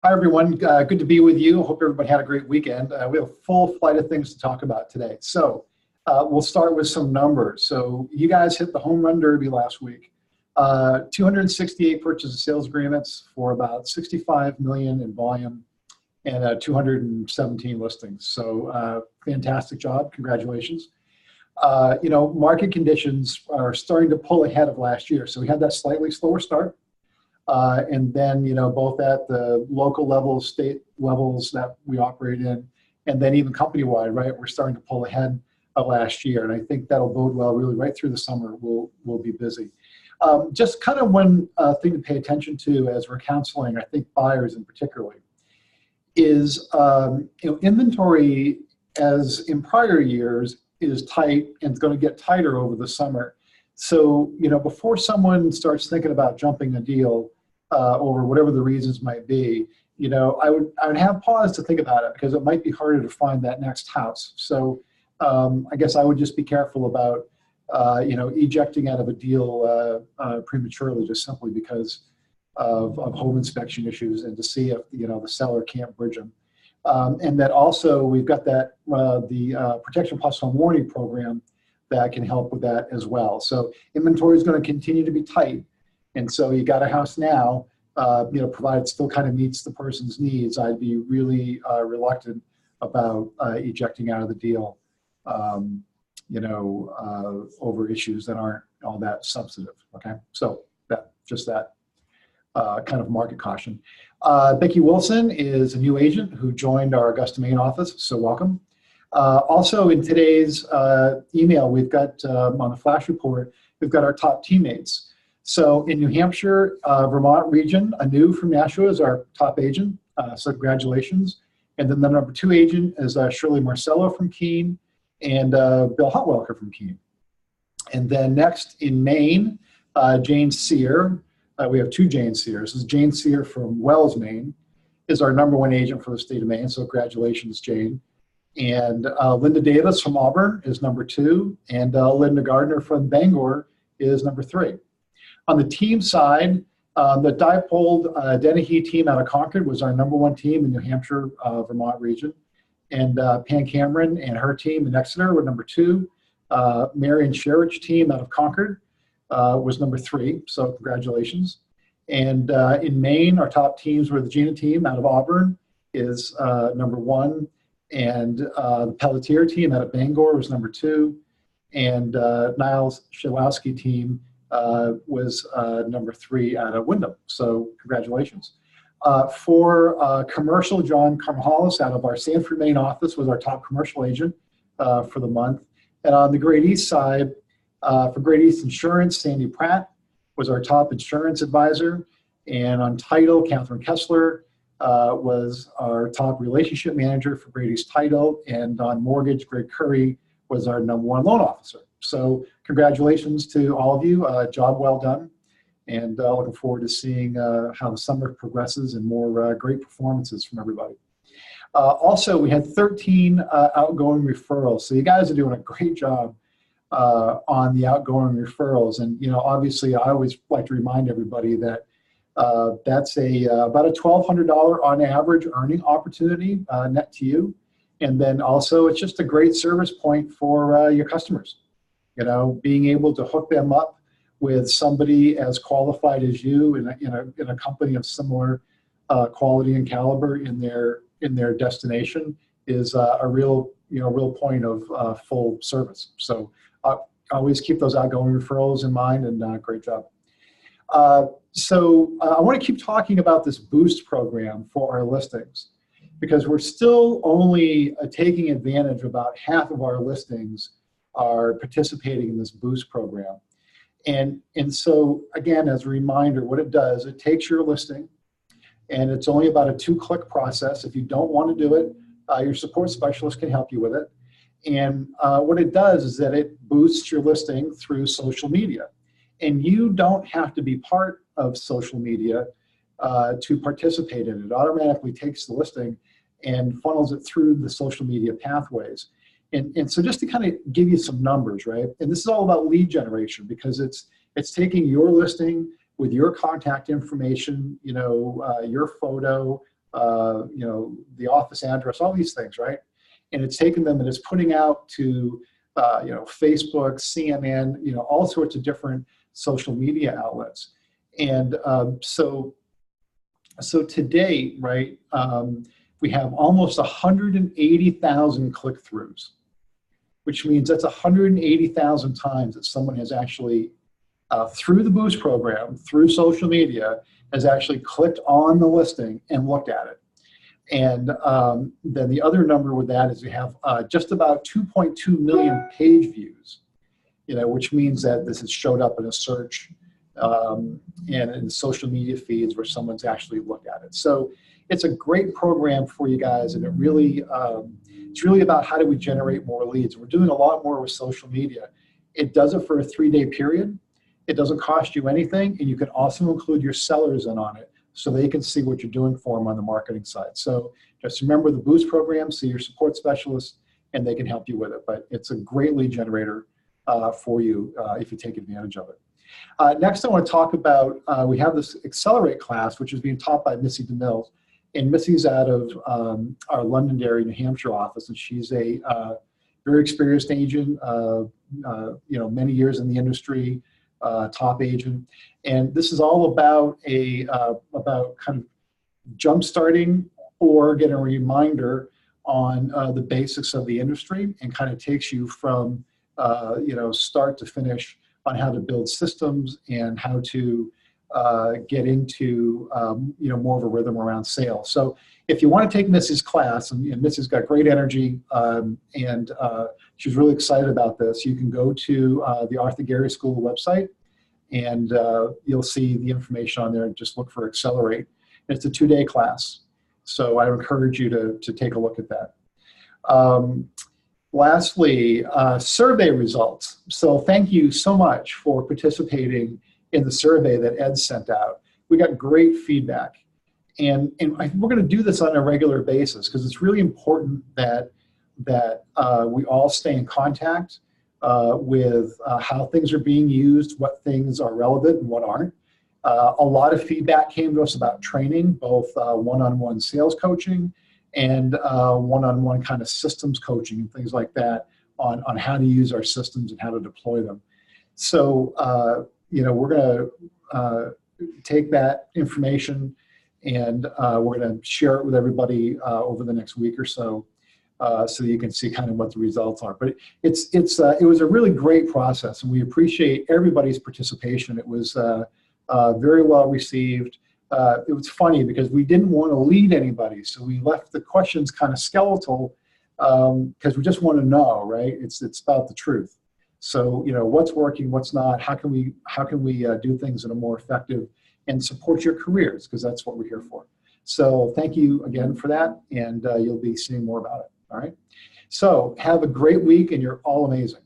Hi, everyone. Good to be with you. Hope everybody had a great weekend. We have a full flight of things to talk about today. We'll start with some numbers. So you guys hit the home run derby last week. 268 purchase and sales agreements for about 65 million in volume and 217 listings. So fantastic job. Congratulations. Market conditions are starting to pull ahead of last year. So we had that slightly slower start. And then, both at the local levels, state levels that we operate in, and then even company-wide, right, we're starting to pull ahead of last year. And I think that'll bode well really right through the summer. We'll be busy. Just kind of one thing to pay attention to as we're counseling, I think buyers in particular, is inventory, as in prior years, is tight and it's going to get tighter over the summer. So, before someone starts thinking about jumping a deal over whatever the reasons might be, I would have pause to think about it because it might be harder to find that next house. So I guess I would just be careful about, ejecting out of a deal prematurely just simply because of home inspection issues and to see if, the seller can't bridge them. And that also we've got that the Protection Plus Home Warranty program that can help with that as well. So inventory is going to continue to be tight. And so you got a house now, provided it still kind of meets the person's needs, I'd be really reluctant about ejecting out of the deal, over issues that aren't all that substantive, okay? So that kind of market caution. Becky Wilson is a new agent who joined our Augusta, Maine office, so welcome. Also in today's email, we've got on the flash report, we've got our top teammates. So in New Hampshire, Vermont region, Anu from Nashua is our top agent, so congratulations. And then the number 2 agent is Shirley Marcello from Keene and Bill Hotwelker from Keene. And then next in Maine, Jane Sear. We have 2 Jane Sears. This is Jane Sear from Wells, Maine, is our number 1 agent for the state of Maine, so congratulations, Jane. And Linda Davis from Auburn is number 2, and Linda Gardner from Bangor is number 3. On the team side, the Dipole Dennehy team out of Concord was our number 1 team in New Hampshire, Vermont region. And Pam Cameron and her team in Exeter were number 2. Marion Sherridge team out of Concord was number 3, so congratulations. And in Maine, our top teams were the Gina team out of Auburn is number 1. And the Pelletier team out of Bangor was number 2. And Niles Shilowski team was number 3 out of Wyndham. So congratulations. For commercial, John Carmahalis out of our Sanford, Maine office was our top commercial agent for the month. And on the Great East side, for Great East Insurance, Sandy Pratt was our top insurance advisor. And on title, Catherine Kessler was our top relationship manager for Great East Title. And on mortgage, Greg Curry was our number 1 loan officer. So congratulations to all of you. Job well done. And looking forward to seeing how the summer progresses and more great performances from everybody. Also, we had 13 outgoing referrals. So you guys are doing a great job on the outgoing referrals. And, obviously, I always like to remind everybody that that's about a $1,200 on average earning opportunity net to you. And then also, it's just a great service point for your customers. Being able to hook them up with somebody as qualified as you in a company of similar quality and caliber in their destination is a real point of full service. So always keep those outgoing referrals in mind, and great job. So I want to keep talking about this boost program for our listings because we're still only taking advantage of about half of our listings are participating in this boost program. And so, again, as a reminder, what it does, it takes your listing, and it's only about a 2-click process. If you don't want to do it, your support specialist can help you with it. And what it does is that it boosts your listing through social media. And you don't have to be part of social media to participate in it. It automatically takes the listing and funnels it through the social media pathways. And so just to kind of give you some numbers, right? And this is all about lead generation because it's taking your listing with your contact information, your photo, the office address, all these things, right? And it's taken them and it's putting out to, Facebook, CNN, all sorts of different social media outlets. And so to date, right, we have almost 180,000 click-throughs, which means that's 180,000 times that someone has actually, through the Boost program, through social media, has actually clicked on the listing and looked at it. And then the other number with that is we have just about 2.2 million page views, which means that this has showed up in a search and in social media feeds where someone's actually looked at it. So it's a great program for you guys, and it's really about how do we generate more leads. We're doing a lot more with social media. It does it for a 3-day period. It doesn't cost you anything, and you can also include your sellers in on it so they can see what you're doing for them on the marketing side. So just remember the Boost program, see your support specialist, and they can help you with it. But it's a great lead generator for you if you take advantage of it. Next, I want to talk about, we have this Accelerate class, which is being taught by Missy DeMille. And Missy's out of our Londonderry, New Hampshire office, and she's a very experienced agent, many years in the industry, top agent. And this is all about about kind of jump-starting or getting a reminder on the basics of the industry, and kind of takes you from start to finish on how to build systems and how to get into more of a rhythm around sales. So if you want to take Missy's class, and Missy's got great energy, and she's really excited about this, you can go to the Arthur Gary School website, and you'll see the information on there. Just look for Accelerate. And it's a 2-day class. So I encourage you to take a look at that. Lastly, survey results. So thank you so much for participating in the survey that Ed sent out. We got great feedback. And we're going to do this on a regular basis because it's really important that we all stay in contact with how things are being used, what things are relevant and what aren't. A lot of feedback came to us about training, both one-on-one sales coaching and one-on-one kind of systems coaching and things like that on how to use our systems and how to deploy them. So, we're going to take that information and we're going to share it with everybody over the next week or so, so you can see kind of what the results are. But it was a really great process, and we appreciate everybody's participation. It was very well received. It was funny because we didn't want to lead anybody, so we left the questions kind of skeletal because we just want to know, right? It's about the truth. So what's working, what's not? How can we do things in a more effective and support your careers, because that's what we're here for. So thank you again for that, and you'll be seeing more about it. All right. So have a great week, and you're all amazing.